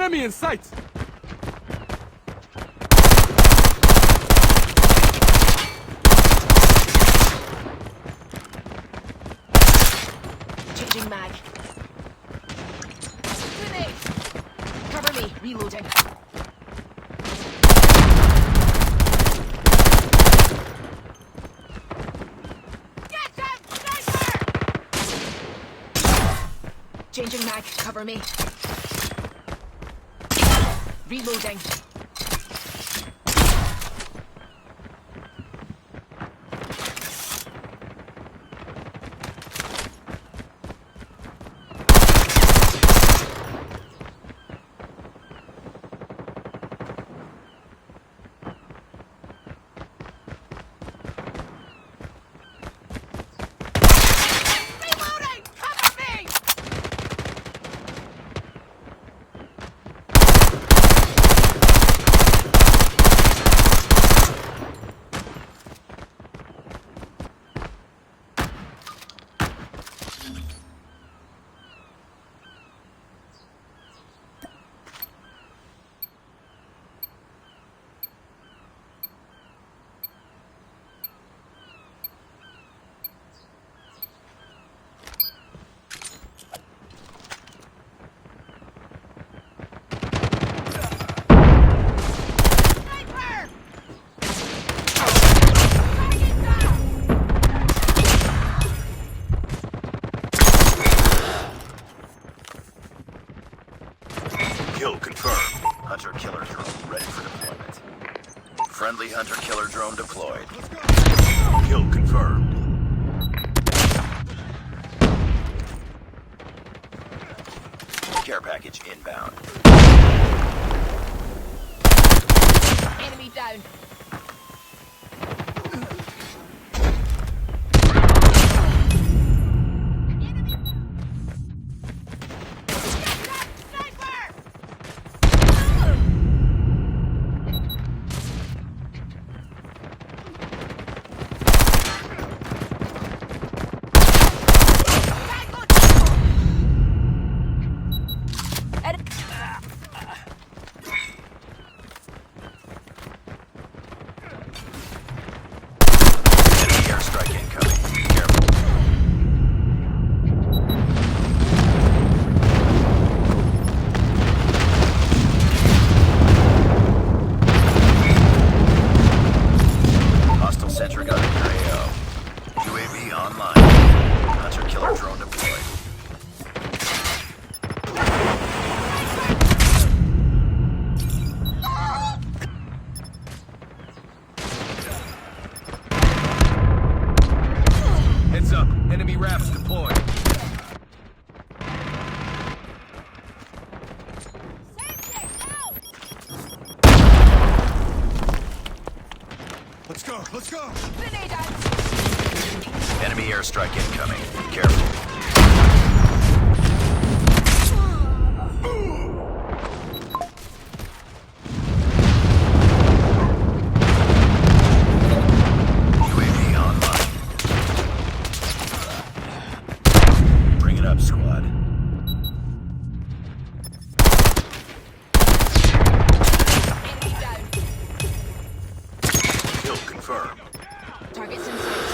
Enemy in sight! Changing mag. Grenade! Cover me, reloading. Get them, sniper! Changing mag, cover me. Reloading. Reloading! Cover me! Sniper! Target down! Kill confirmed. Hunter-killer drone ready for deployment. Friendly hunter-killer drone deployed. Kill confirmed. Care package inbound. Enemy down. Sniper! Enemy airstrike incoming. Careful. Hostile sentry gun in your AO. UAV online. Hunter-killer drone deployed. Heads up. Enemy rafts deployed. Let's go, let's go! Grenade out! Enemy airstrike incoming. Careful. UAV online. Bring it up, squad. Enemy down. Kill confirmed. Targets in sight.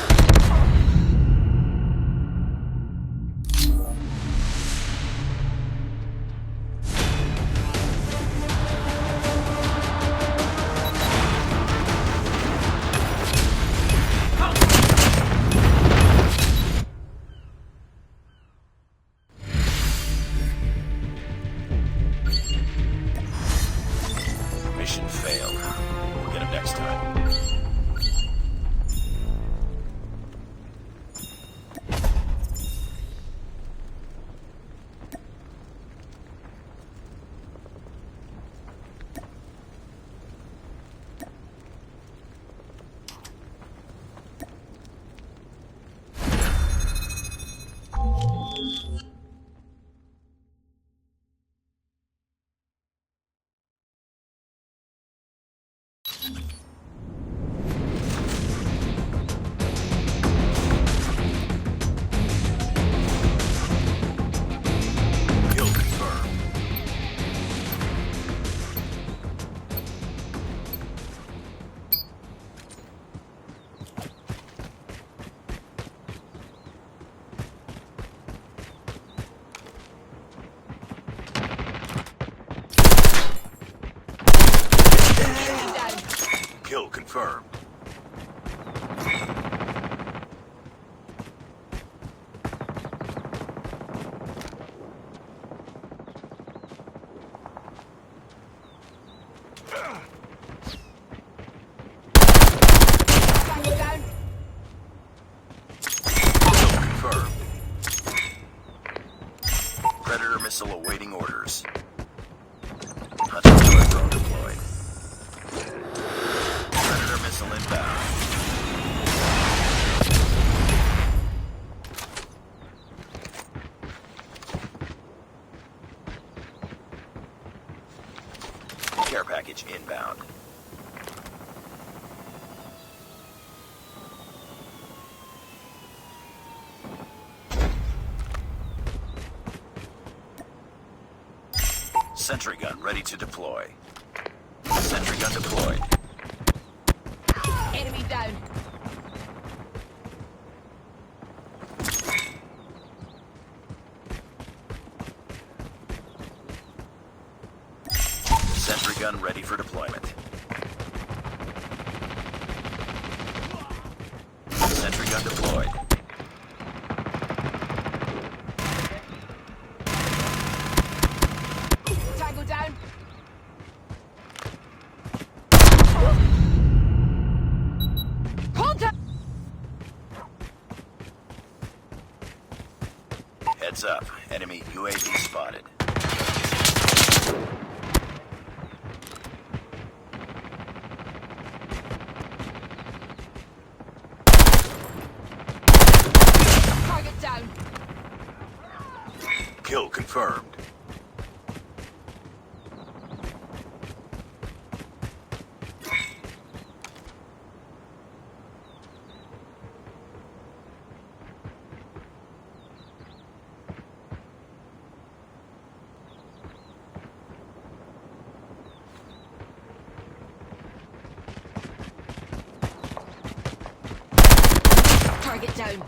confirmed. Tango down. Kill confirmed. Predator missile awaiting orders. Hunter killer drone deployed. Predator missile inbound. Care package inbound. Sentry gun ready to deploy. Sentry gun deployed. Enemy down. Sentry gun ready for deployment. Sentry gun deployed. Tango down. Contact. Heads up. Enemy UAV spotted. Target down. Kill confirmed. Target down.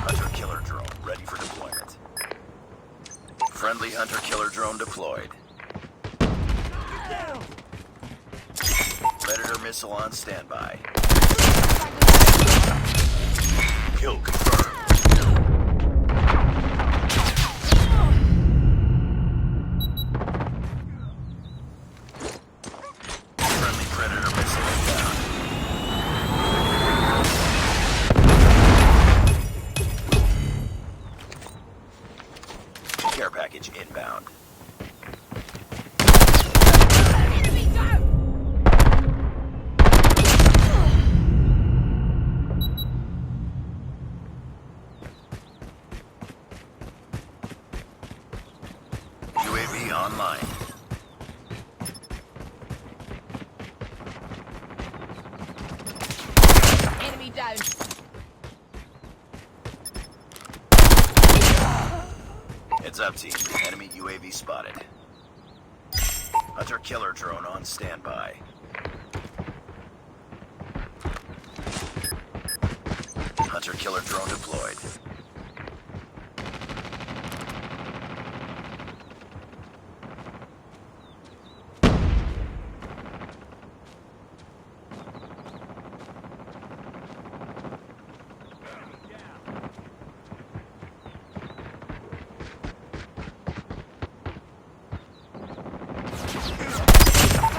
Hunter killer drone ready for deployment. Friendly hunter killer drone deployed. Predator missile on standby. Kill confirmed. Friendly predator missile inbound. Care package inbound. Enemy down. UAV online. Enemy down. Heads up, team. Enemy UAV spotted. Hunter killer drone on standby. Hunter killer drone deployed.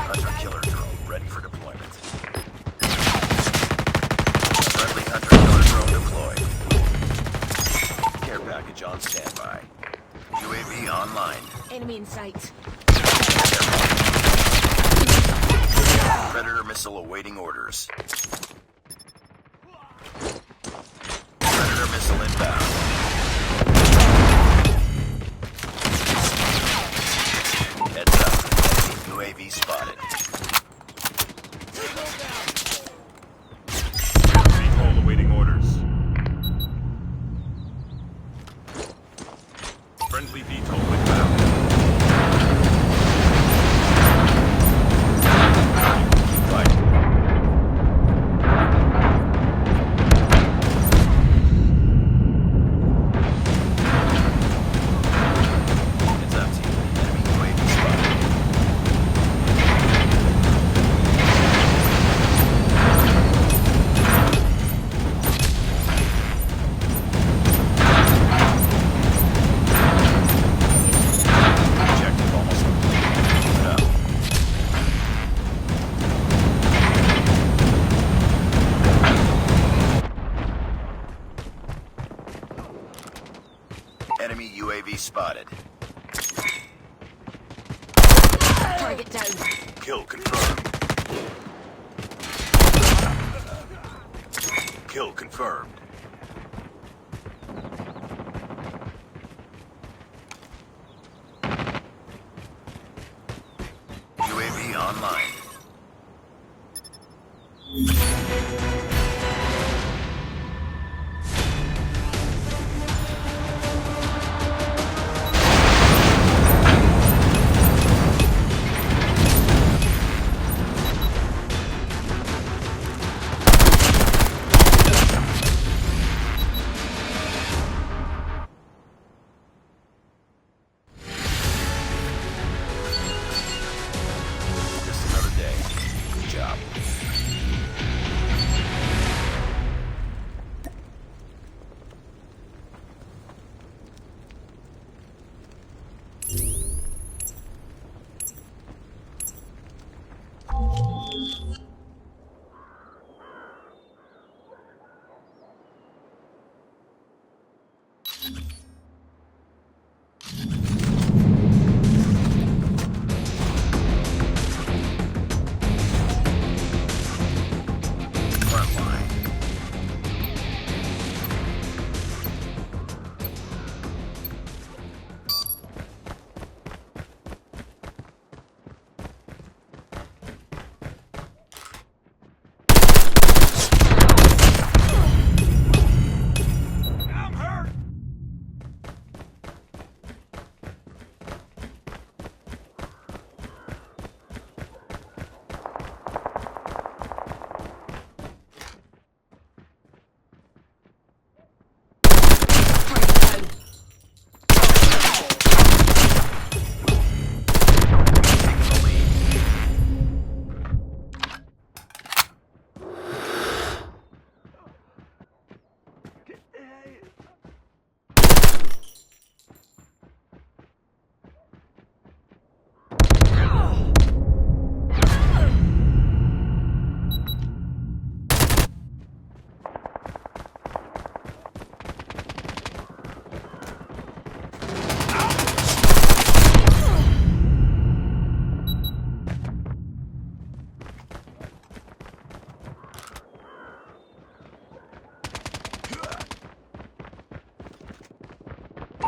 Hunter killer drone ready for deployment. Friendly hunter killer drone deployed. Care package on standby. UAV online. Enemy in sight. Predator missile awaiting orders. Predator missile inbound. Heads up. Enemy UAV spotted. VTOL awaiting orders. Friendly VTOL inbound. Keep fighting. spotted. Target down. Kill confirmed. Kill confirmed. UAV online. Just another day. Good job. Front line. I'm hurt. Target down. Taking the lead.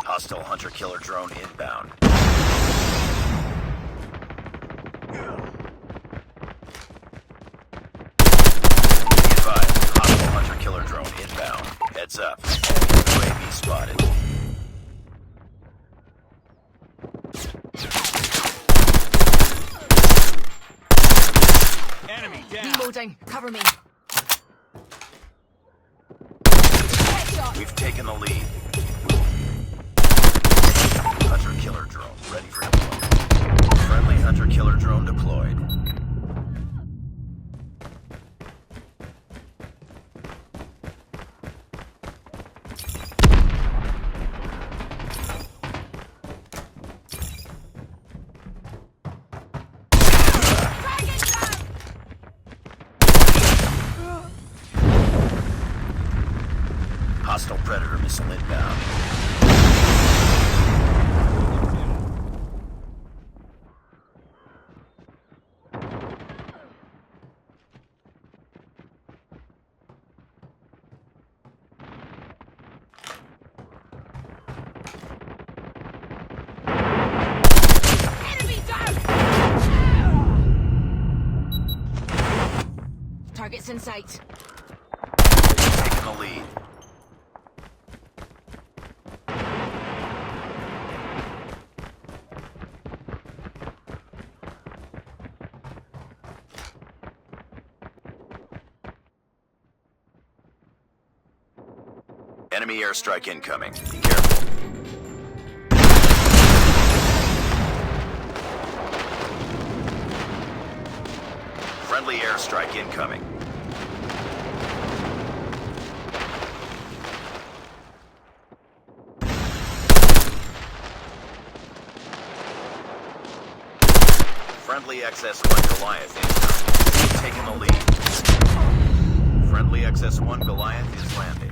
Hostile hunter-killer drone inbound. Be advised, hostile hunter-killer drone inbound. Heads up. UAV spotted. Enemy down. Reloading. Cover me. Headshot. We've taken the lead. Hunter-killer drone ready for deployment. Friendly hunter-killer drone deployed. Hostile Predator missile inbound. Enemy down. Targets in sight. Taking the lead. Enemy airstrike incoming. Be careful. Friendly airstrike incoming. Friendly XS-1 Goliath incoming. Taking the lead. Friendly XS-1 Goliath is landing.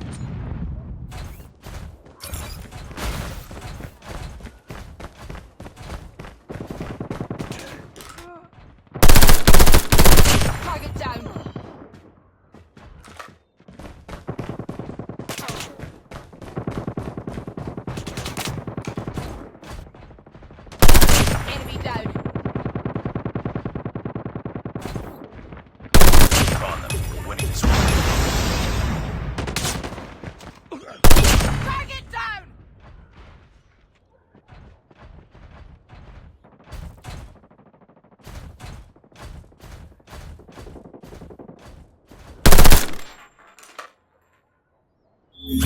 Nice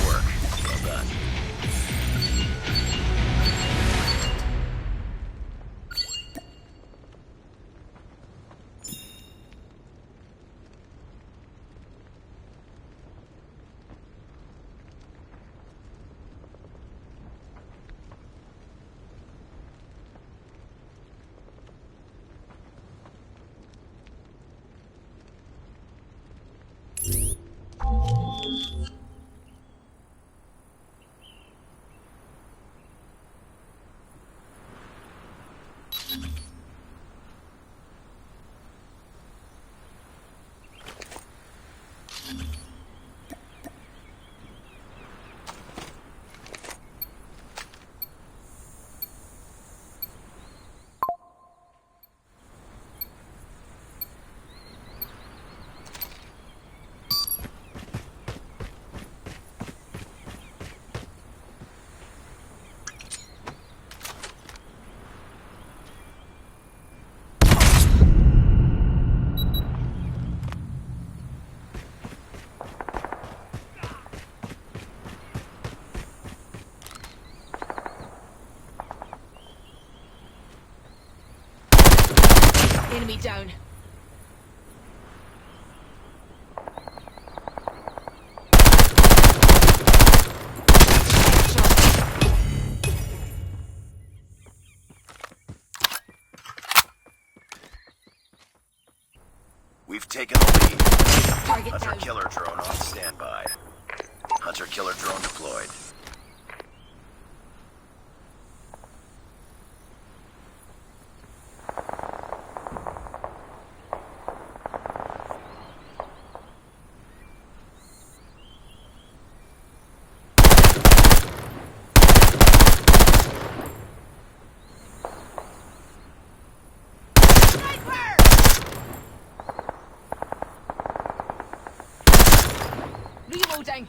work. Well done. Enemy down. We've taken the lead. Target Hunter down. killer drone on standby. Hunter killer drone deployed. Reloading.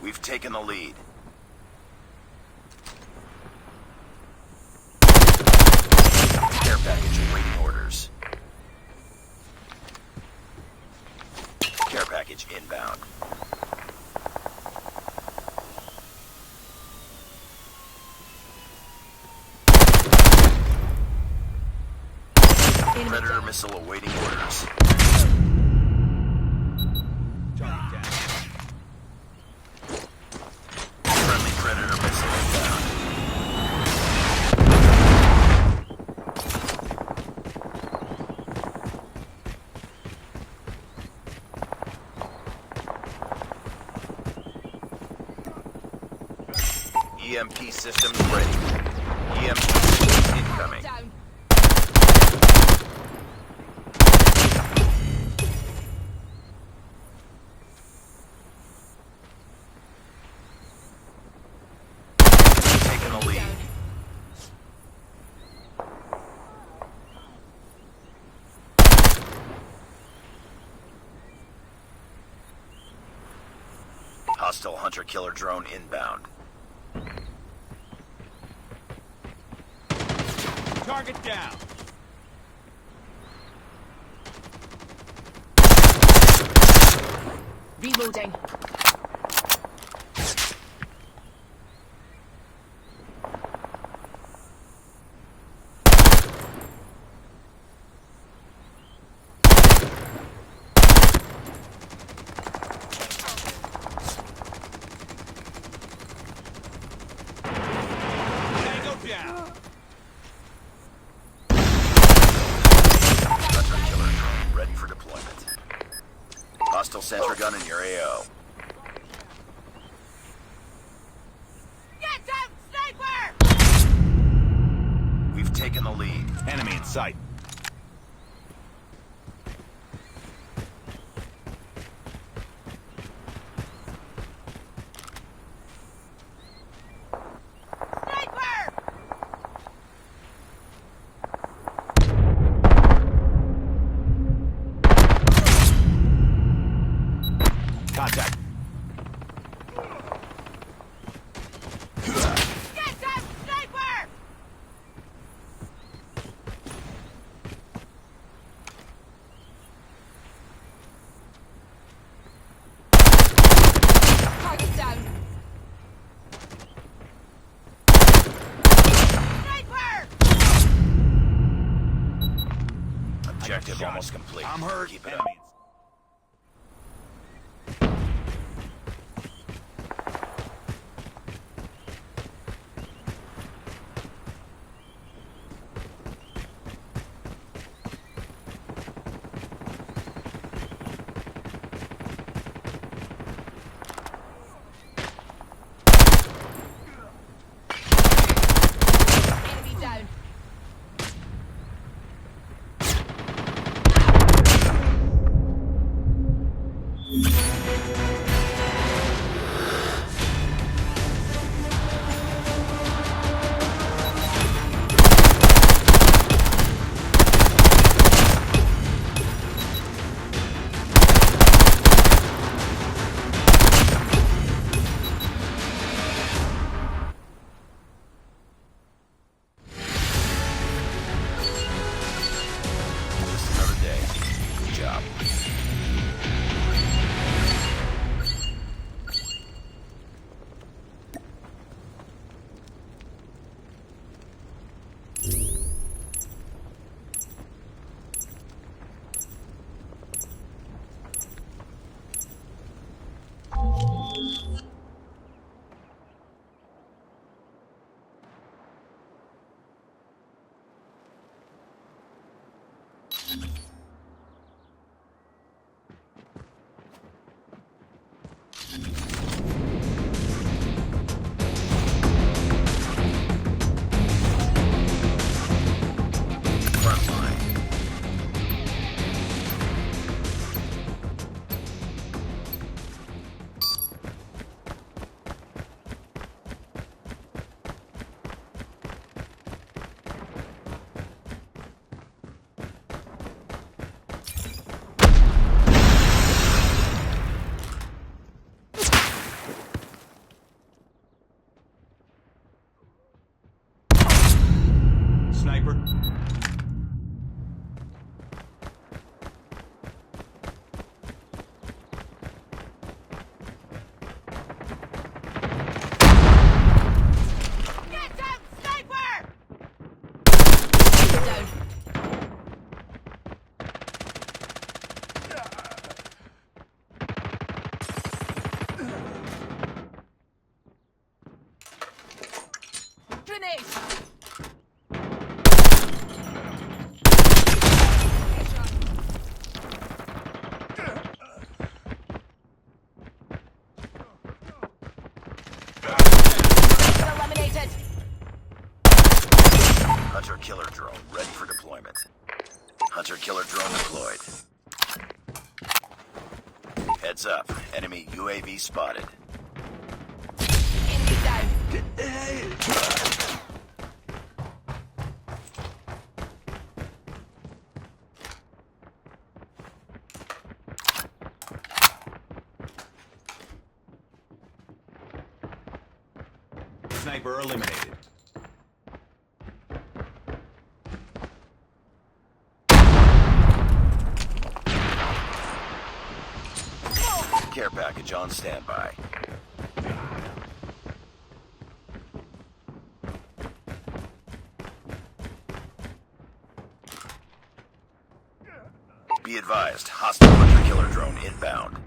We've taken the lead. Care package awaiting orders. Care package inbound. Enemy Predator down. missile awaiting orders. Friendly Predator missile inbound. EMP systems ready. EMP systems incoming. Down. Taking the lead. Down. Hostile hunter killer drone inbound. Target down. Reloading. Tango down. Hunter killer drone ready for deployment. Hostile sentry gun in your AO. Get down, sniper! We've taken the lead. Enemy in sight. Objective almost complete. I'm hurt. Keep it up. Enemies. Enemy down. Just another day. Good job. Front line. Sniper. Get down, sniper! Down. Grenade! Eliminated! Hunter killer drone ready for deployment. Hunter killer drone deployed. Heads up. Enemy UAV spotted. Enemy down. Sniper eliminated. Care package on standby. Be advised, hostile hunter killer drone inbound.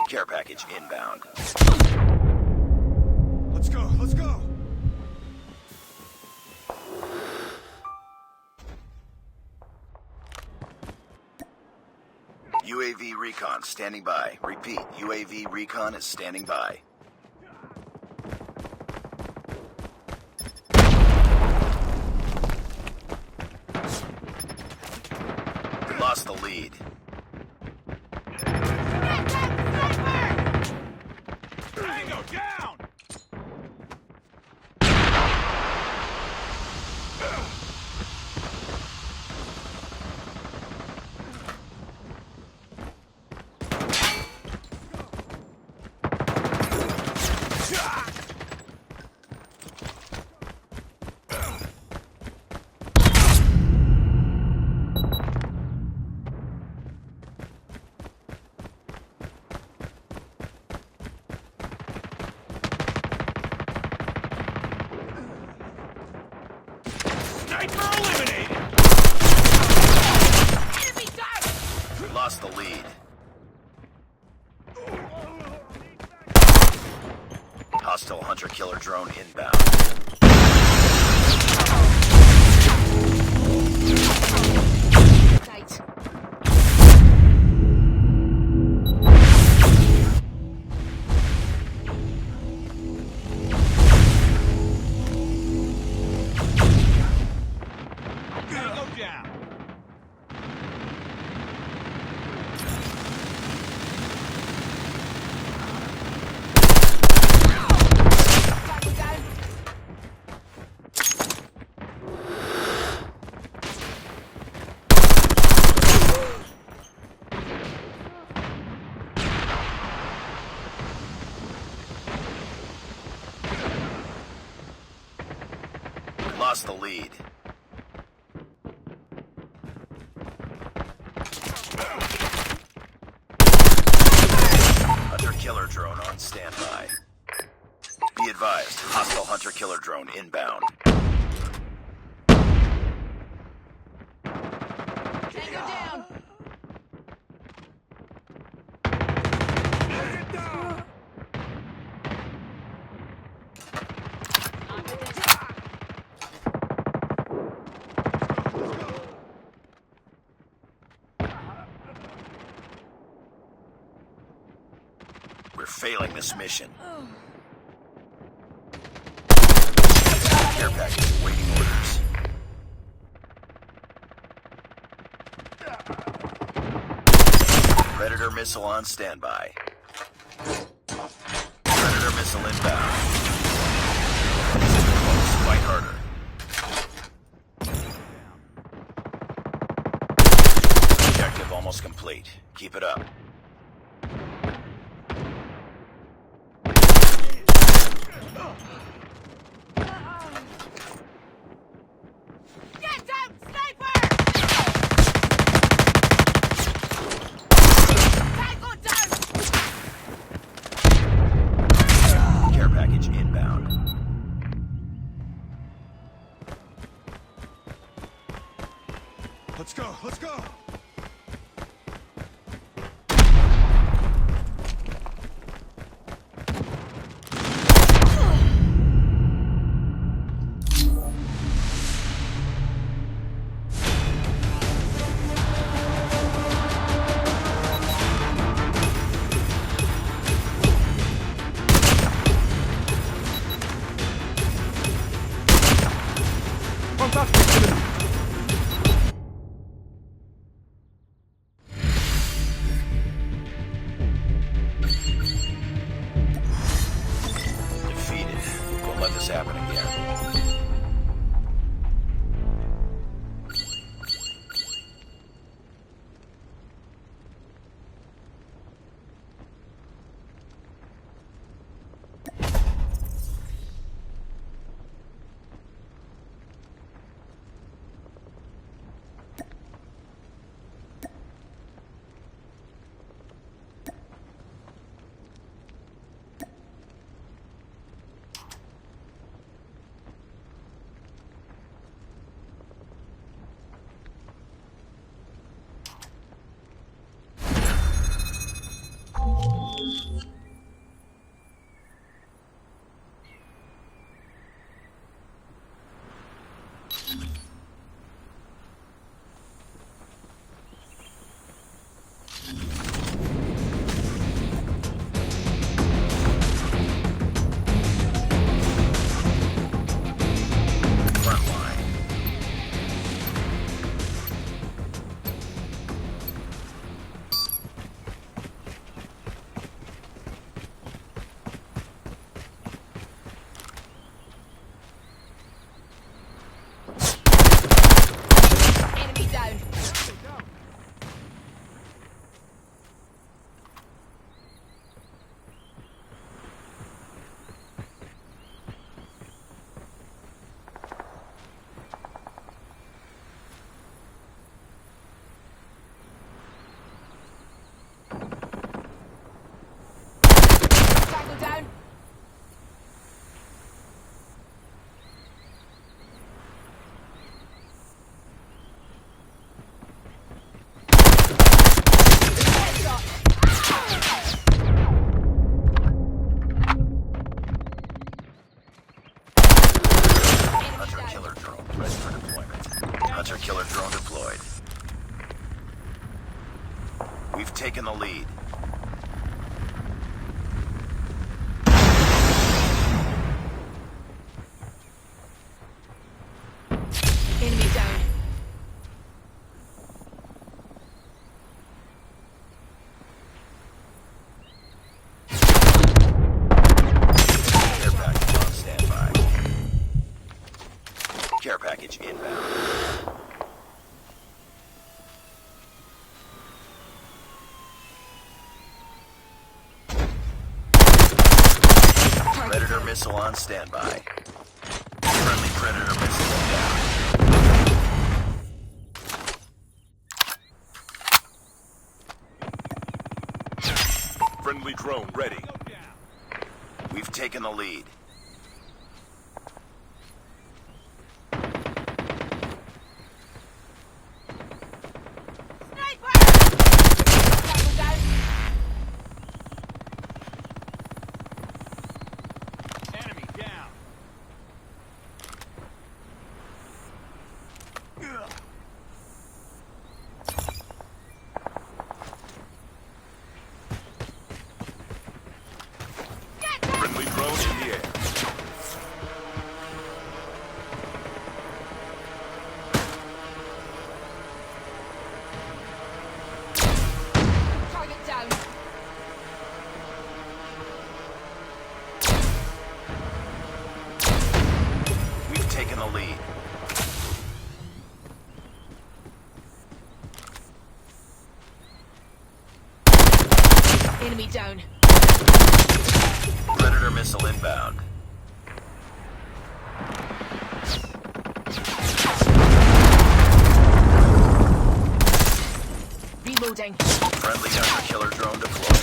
Care package inbound. Let's go. Let's go. UAV recon standing by. Repeat, UAV recon is standing by. Lost the lead. Get down, sniper! Tango down. Sniper eliminated! Enemy down! We lost the lead. Hostile hunter-killer drone inbound. Tight. Tango down! Tango down. We lost the lead. Hunter-killer drone on standby. Be advised, hostile hunter-killer drone inbound. Tango down. We're failing this mission. Care package waiting orders. Predator missile on standby. Predator missile inbound. Super close. Fight harder. Objective almost complete. Keep it up. Get down, sniper! Tango down! Care package inbound. Let's go, let's go! Defeated. Won't let this happen again. Hunter-killer drone ready for deployment. Hunter-killer drone deployed. We've taken the lead. Enemy down. Care package on standby. Care package inbound. Predator missile on standby. Friendly Predator missile down. Friendly drone ready. Go down. We've taken the lead. Sniper! Tango down. Enemy down. Get down! Friendly drone in the air. Target down. We've taken the lead. Enemy down. Predator missile inbound. Reloading. Friendly Hunter-killer drone deployed.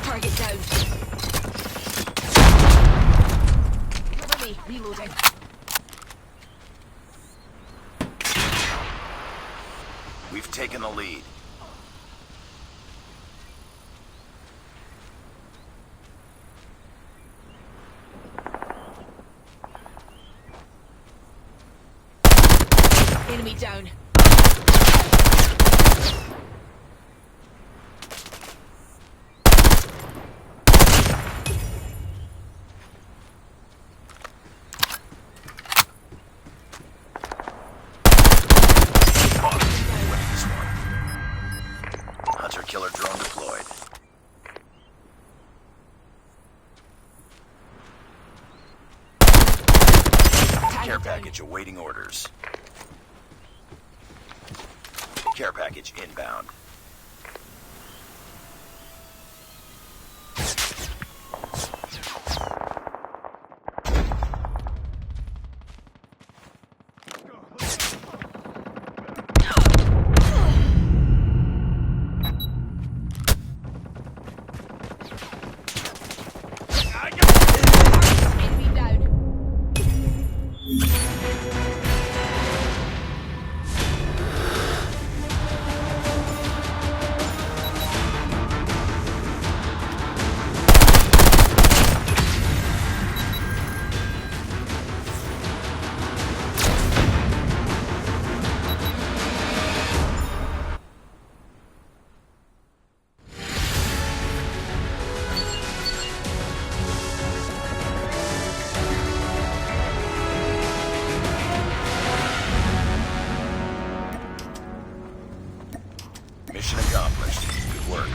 Target down. Cover me. Reloading. We've taken the lead. Enemy down. Winning this one. Hunter-killer drone deployed. Care Tango down. package awaiting orders. Care package inbound. Enemy down. Mission accomplished. Good work.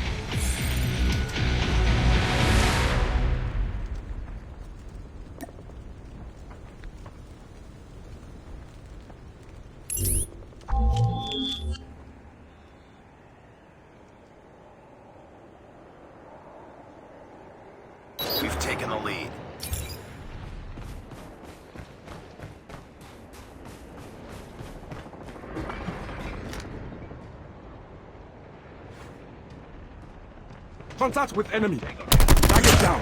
We've taken the lead. Contact with enemy. Target down.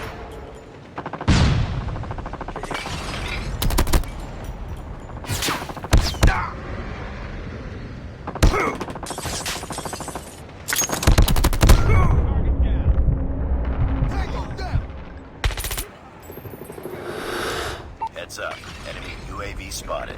Heads up. Enemy UAV spotted.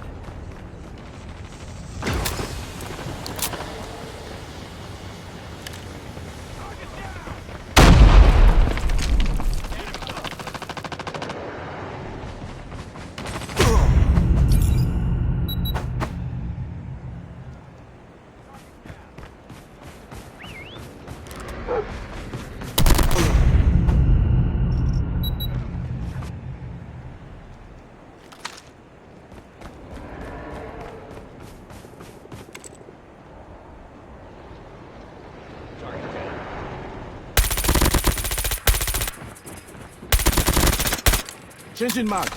Changing mag.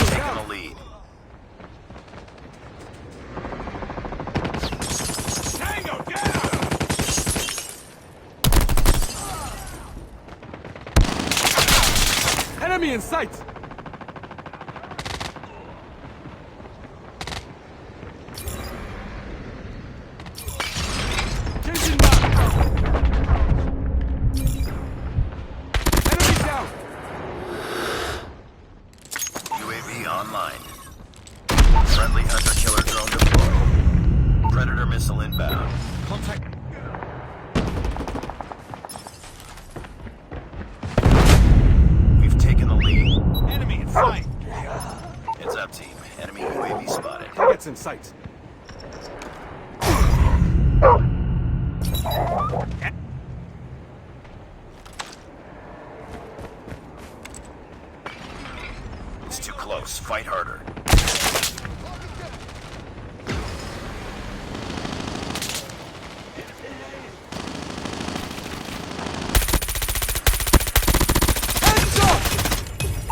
Taking the lead. Tango down! Enemy in sight. Changing mag. Enemy down. UAV online. Friendly hunter-killer drone deployed. Predator missile inbound. Contact. We've taken the lead. Enemy in sight! Heads up, team. Enemy UAV spotted. Targets in sight. It's too close. Fight harder.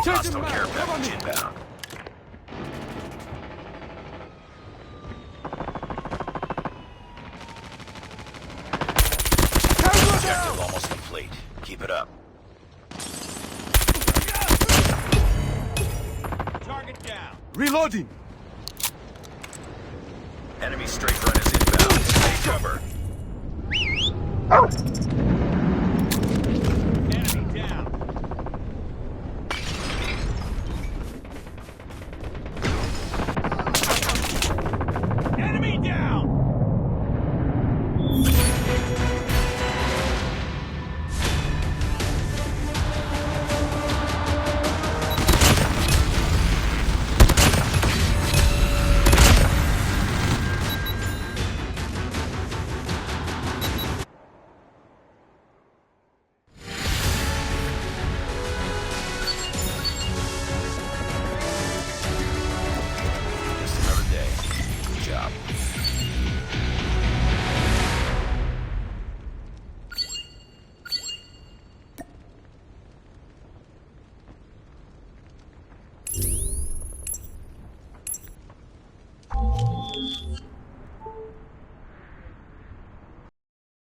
Changing Hostile mag. care Cover package me. inbound. Tango Objective down. almost complete. Keep it up. Target down! Reloading. Enemy strafe run is inbound. Take cover.